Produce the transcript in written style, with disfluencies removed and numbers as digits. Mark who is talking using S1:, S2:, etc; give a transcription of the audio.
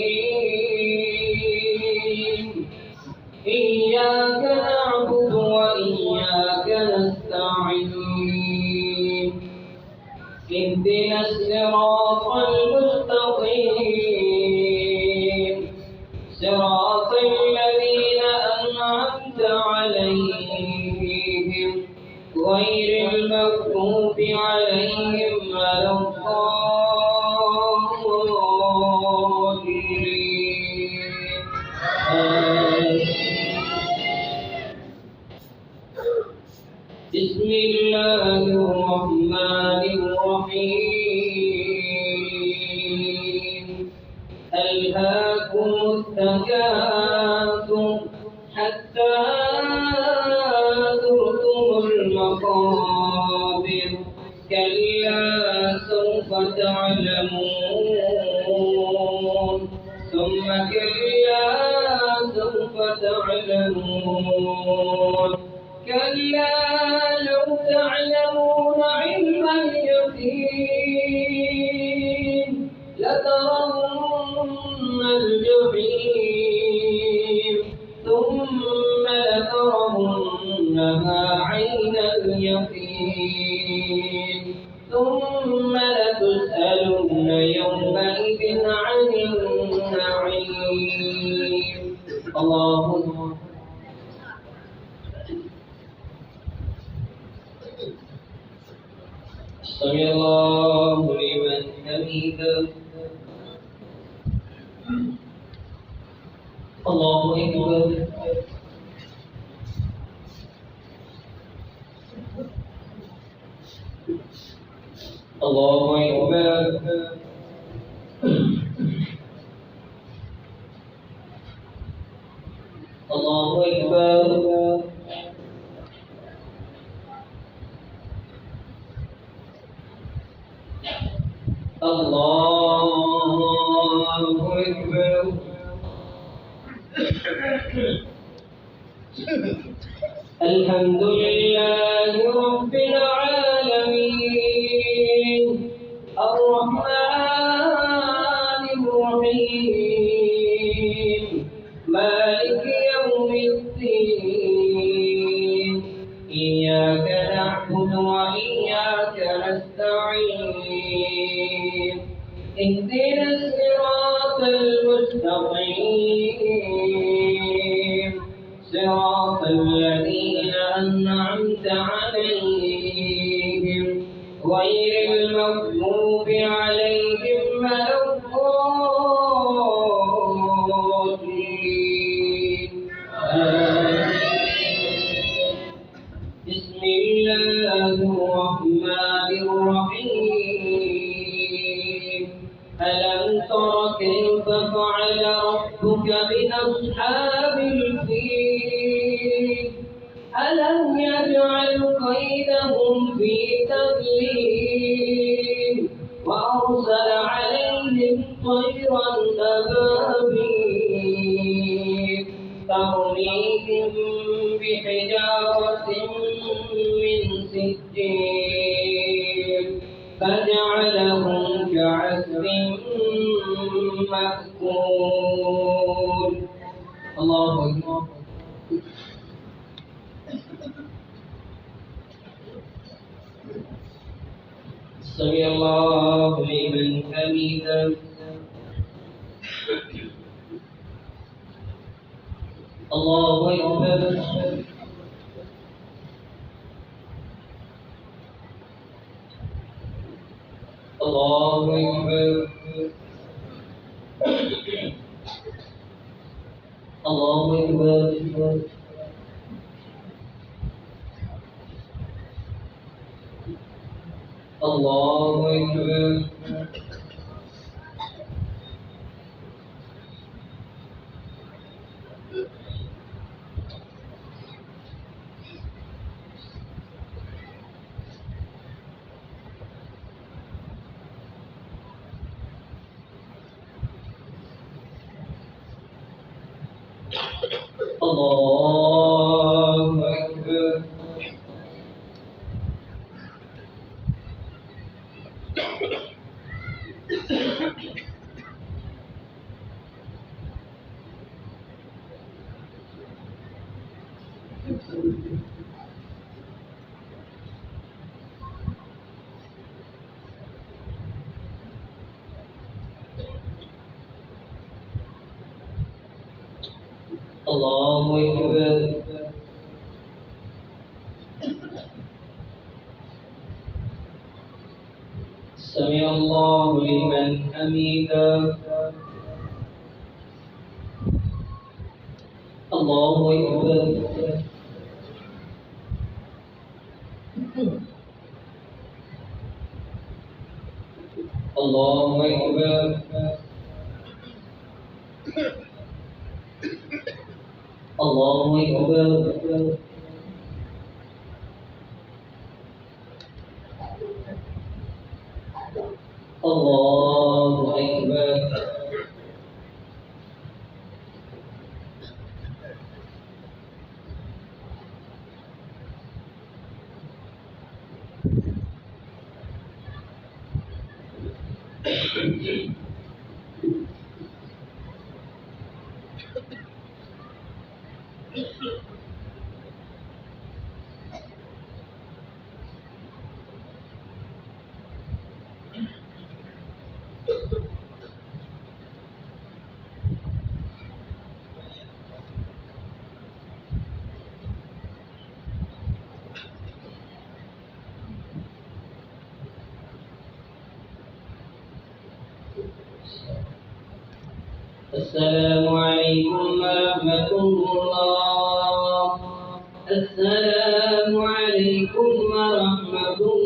S1: الدين إياك نعبد وإياك نستعين اهدنا الصراط المستقيم صراط الذين أنعمت عليهم غير المغضوب عليهم ولا الضالين. بسم الله الرحمن الرحيم ألهاكم التكاثر حتى زرتم المقابر كلا سوف تعلمون ثم كلا سوف تعلمون كلا لو تعلمون علم اليقين لترون الجحيم ثم لترونها عين اليقين ثم لتسألن يومئذ عن النعيم. اللهم سمع الله لمن حمده. الله أكبر. الله أكبر. الله أكبر. الله أكبر. الحمد لله رب العالمين الرحمن الرحيم مالك يوم الدين إياك نعبد وإياك نستعين اهدنا الصراط المستقيم صراط الذين أنعمت عليهم غير المغضوب عليهم ولا الضالين. بسم الله الرحمن الرحيم ألم تر كيف فعل ربك بأصحاب الفيل ألم يجعل كيدهم في تضليل وأرسل عليهم طيرا أبابيل ترميهم بحجارة من سجيل فجعلهم كعسف مأكول. الله أكبر. سمع الله لمن حمده. الله أكبر. الله أكبر. الله أكبر. الله أكبر. الله أكبر. الله أكبر. سمع الله لمن حمده. الله أكبر. الله أكبر. الله أكبر. الله أكبر. السلام عليكم ورحمة الله. السلام عليكم ورحمة الله.